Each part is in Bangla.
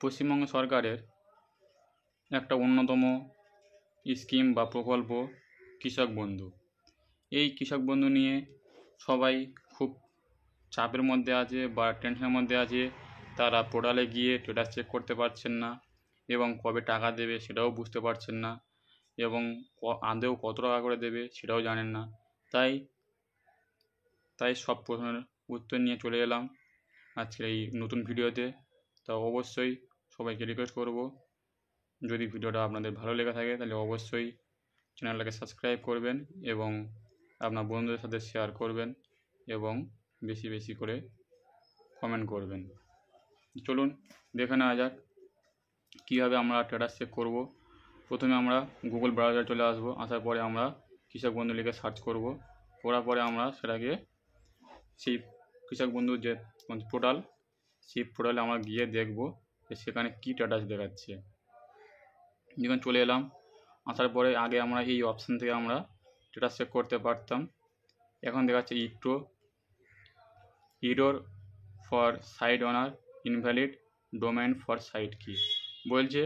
পশ্চিমবঙ্গ সরকারের একটা অন্যতম স্কিম বা প্রকল্প কৃষক বন্ধু। এই কৃষক বন্ধু নিয়ে সবাই খুব চাপের মধ্যে আছে বা টেনশনের মধ্যে আছে। তারা পোর্টালে গিয়ে স্ট্যাটাস চেক করতে পারছেন না এবং কবে টাকা দেবে সেটাও বুঝতে পারছেন না এবং আদৌ কত টাকা করে দেবে সেটাও জানেন না। তাই সব প্রশ্নের উত্তর নিয়ে চলে এলাম আজকের এই নতুন ভিডিওতে। তো অবশ্যই সবাইকে রিকোয়েস্ট করব, যদি ভিডিওটা আপনাদের ভালো লেগে থাকে তাহলে অবশ্যই চ্যানেলটাকে সাবস্ক্রাইব করবেন এবং আপনার বন্ধুদের সাথে শেয়ার করবেন এবং বেশি বেশি করে কমেন্ট করবেন। চলুন দেখে নেওয়া যাক কীভাবে আমরা স্ট্যাটাস চেক করব। প্রথমে আমরা গুগল ব্রাউজারে চলে আসব। আসার পরে আমরা কৃষক বন্ধু লিখে সার্চ করব। করার পরে আমরা সেটাকে সেই কৃষক বন্ধুর যে পোর্টাল, সেই পোর্টালে আমরা গিয়ে দেখব যে সেখানে কী স্ট্যাটাস দেখাচ্ছে। যখন চলে এলাম, আসার পরে আগে আমরা এই অপশান থেকে আমরা স্ট্যাটাস চেক করতে পারতাম। এখন দেখাচ্ছে error for site owner, invalid domain for site কি বলছে।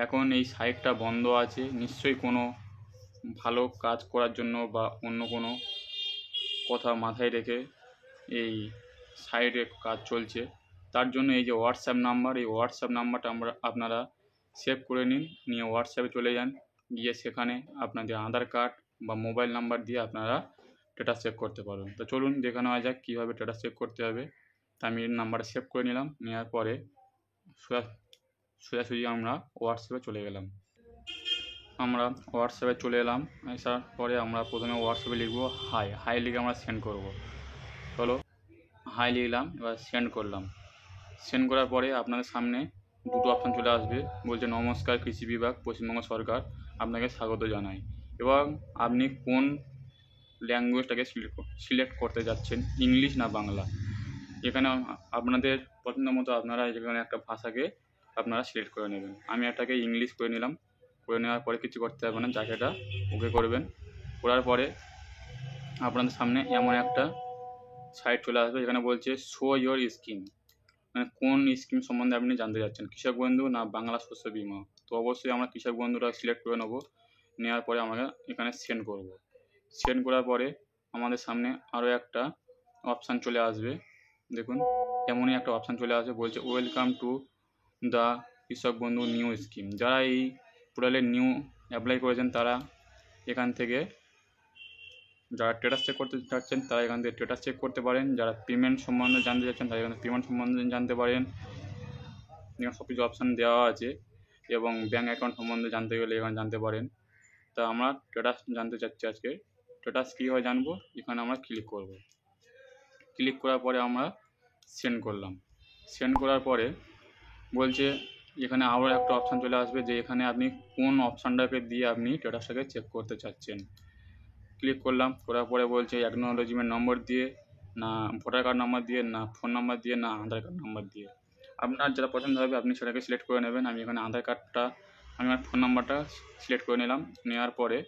এখন এই সাইটটা বন্ধ আছে, নিশ্চয়ই কোনো ভালো কাজ করার জন্য বা অন্য কোনো কথা মাথায় রেখে এই সাইটে কাজ চলছে। তার জন্য এই যে হোয়াটসঅ্যাপ নাম্বার, এই হোয়াটসঅ্যাপ নাম্বারটা আপনারা সেভ করে নিয়ে হোয়াটসঅ্যাপে চলে যান। গিয়ে সেখানে আপনাদের আধার কার্ড বা মোবাইল নাম্বার দিয়ে আপনারা স্ট্যাটাস চেক করতে পারবেন। তো চলুন দেখে নেওয়া যাক কীভাবে স্ট্যাটাস চেক করতে হবে। তা আমি নাম্বারটা সেভ করে নিলাম। নেওয়ার পরে সোজাসুজি আমরা হোয়াটসঅ্যাপে চলে গেলাম। আমরা হোয়াটসঅ্যাপে চলে এলাম। আসার পরে আমরা প্রথমে হোয়াটসঅ্যাপে লিখব হাই লিখে আমরা সেন্ড করব। চলো হাই লিখলাম, এবার সেন্ড করলাম। সেন্ড করার পরে আপনাদের সামনে দুটো অপশান চলে আসবে। বলছে নমস্কার, কৃষি বিভাগ, পশ্চিমবঙ্গ সরকার আপনাকে স্বাগত জানাই। এবং আপনি কোন ল্যাঙ্গুয়েজটাকে সিলেক্ট করতে যাচ্ছেন, ইংলিশ না বাংলা। এখানে আপনাদের পছন্দ মতো আপনারা এখানে একটা ভাষাকে আপনারা সিলেক্ট করে নেবেন। আমি এটাকে ইংলিশ করে নিলাম। করে নেওয়ার পরে কিছু করতে হবে না, যাকে এটা ওকে করবেন। করার পরে আপনাদের সামনে এমন একটা সাইট চলে আসবে যেখানে বলছে শো ইয়োর স্কিম, মানে কোন স্কিম সম্বন্ধে আপনি জানতে চাচ্ছেন, কৃষক বন্ধু না বাংলা শস্য বিমা। তো অবশ্যই আমরা কৃষক বন্ধুটা সিলেক্ট করে নেব। নেওয়ার পরে আমরা এখানে সেন্ড করব। সেন্ড করার পরে আমাদের সামনে আরও একটা অপশান চলে আসবে। দেখুন এমনই একটা অপশান চলে আসবে, বলছে ওয়েলকাম টু দ্য কৃষক বন্ধু নিউ স্কিম। যারা এই পোর্টালে নিউ অ্যাপ্লাই করেছেন তারা এখান থেকে, যারা স্ট্যাটাস চেক করতে চাচ্ছেন তারা এখান থেকে স্ট্যাটাস চেক করতে পারেন। যারা পেমেন্ট সম্বন্ধে জানতে চাচ্ছেন তারা এখানে পেমেন্ট সম্বন্ধে জানতে পারেন। এখানে সব কিছু অপশান দেওয়া আছে এবং ব্যাঙ্ক অ্যাকাউন্ট সম্বন্ধে জানতে গেলে এখানে জানতে পারেন। তা আমরা স্ট্যাটাস জানতে চাচ্ছি আজকে। স্ট্যাটাস কীভাবে জানবো, এখানে আমরা ক্লিক করব। ক্লিক করার পরে আমরা সেন্ড করলাম। সেন্ড করার পরে বলছে এখানে আরও একটা অপশান চলে আসবে যে এখানে আপনি কোন অপশানটাকে দিয়ে আপনি স্ট্যাটাসটাকে চেক করতে চাচ্ছেন। ক্লিক করলাম। করার পরে বলছে অ্যাকনোলেজমেন্ট নম্বর দিয়ে, না ভোটার কার্ড নাম্বার দিয়ে, না ফোন নাম্বার দিয়ে, না আধার কার্ড নাম্বার দিয়ে। আপনার যেটা পছন্দ হবে আপনি সেটাকে সিলেক্ট করে নেবেন। আমি এখানে আধার কার্ডটা, আমি আমার ফোন নাম্বারটা সিলেক্ট করে নিলাম। নেওয়ার পরে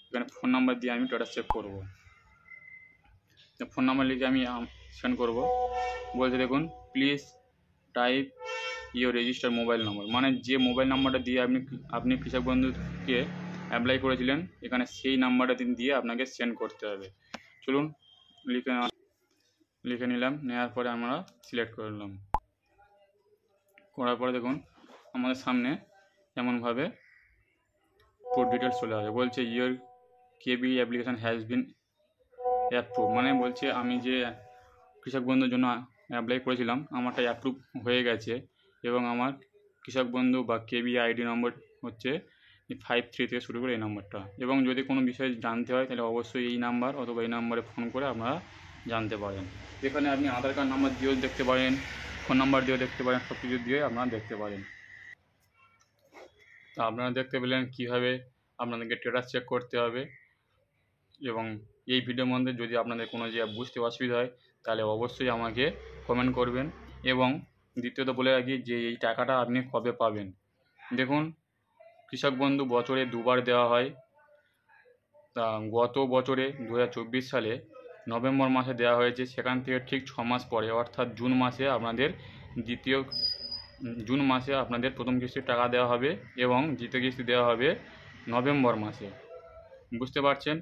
এখানে ফোন নাম্বার দিয়ে আমি স্ট্যাটাস চেক করব। ফোন নাম্বার লিখে আমি সেন্ড করব। বলছে দেখুন please type your register mobile নম্বর, মানে যে মোবাইল নাম্বারটা দিয়ে আপনি কৃষক বন্ধুকে অ্যাপ্লাই করেছিলেন এখানে সেই নাম্বারটা দিয়ে আপনাকে সেন্ড করতে হবে। চলুন লিখে নিলাম। নেওয়ার পরে আমরা সিলেক্ট করে নিলাম। করার পরে দেখুন আমাদের সামনে এমনভাবে পুরো ডিটেলস চলে আসে। বলছে your KB application has been approve, মানে বলছে আমি যে কৃষক বন্ধুর জন্য অ্যাপ্লাই করেছিলাম আমারটা অ্যাপ্রুভ হয়ে গেছে এবং আমার কৃষক বন্ধু বা কেবি আইডি নম্বর হচ্ছে 53 থেকে শুরু করে এই নাম্বারটা। এবং যদি কোনো বিষয়ে জানতে হয় তাহলে অবশ্যই এই নাম্বার অথবা এই নাম্বারে ফোন করে আপনারা জানতে পারেন। এখানে আপনি আধার কার্ড নাম্বার দিয়েও দেখতে পারেন, ফোন নাম্বার দিয়েও দেখতে পারেন, সব কিছু দিয়ে আপনারা দেখতে পারেন। তা আপনারা দেখতে পেলেন কীভাবে আপনাদেরকে স্ট্যাটাস চেক করতে হবে। এবং এই ভিডিওর মধ্যে যদি আপনাদের কোনো যে বুঝতে অসুবিধা হয় তাহলে অবশ্যই আমাকে কমেন্ট করবেন। এবং দ্বিতীয়ত বলে রাখি যে এই টাকাটা আপনি কবে পাবেন। দেখুন কৃষক বন্ধু বছরে দুবার দেওয়া হয়। তা গত বছরে 2024 সালে নভেম্বর মাসে দেওয়া হয়েছে। সেখান থেকে ঠিক 6 মাস পরে অর্থাৎ জুন মাসে আপনাদের দ্বিতীয় জুন মাসে আপনাদের প্রথম কিস্তির টাকা দেওয়া হবে এবং দ্বিতীয় কিস্তি দেওয়া হবে নভেম্বর মাসে। বুঝতে পারছেন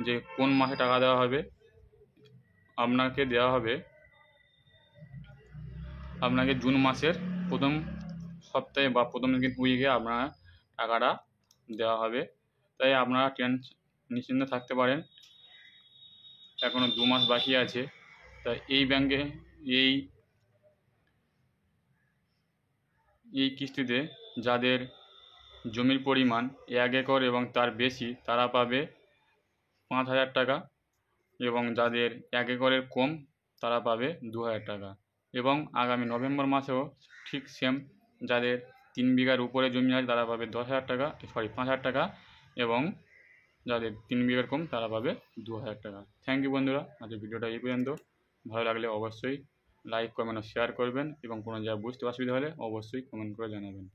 যে কোন মাসে টাকা দেওয়া হবে? আপনাকে দেওয়া হবে আপনাকে জুন মাসের প্রথম সপ্তাহে বা প্রথম উইকে আপনার টাকাটা দেওয়া হবে। তাই আপনারা নিশ্চিন্তে থাকতে পারেন, এখনও 2 মাস বাকি আছে। তাই এই ব্যাংকে এই কিস্তিতে যাদের জমির পরিমাণ 1 একর এবং তার বেশি তারা পাবে 5,000 টাকা, এবং যাদের 1 একরের কম তারা পাবে 2,000 টাকা। এবং আগামী নভেম্বর মাসেও ঠিক সেম, যাদের 3 বিঘার উপরে জমি আছে তারা পাবে 5,000 টাকা, এবং যাদের 3 বিঘার কম তারা পাবে 2,000 টাকা। থ্যাংক ইউ বন্ধুরা, আজকের ভিডিওটা এই পর্যন্ত। ভালো লাগলে অবশ্যই লাইক, কমেন্ট ও শেয়ার করবেন, এবং কোনো জায়গায় বুঝতে অসুবিধা হলে অবশ্যই কমেন্ট করে জানাবেন।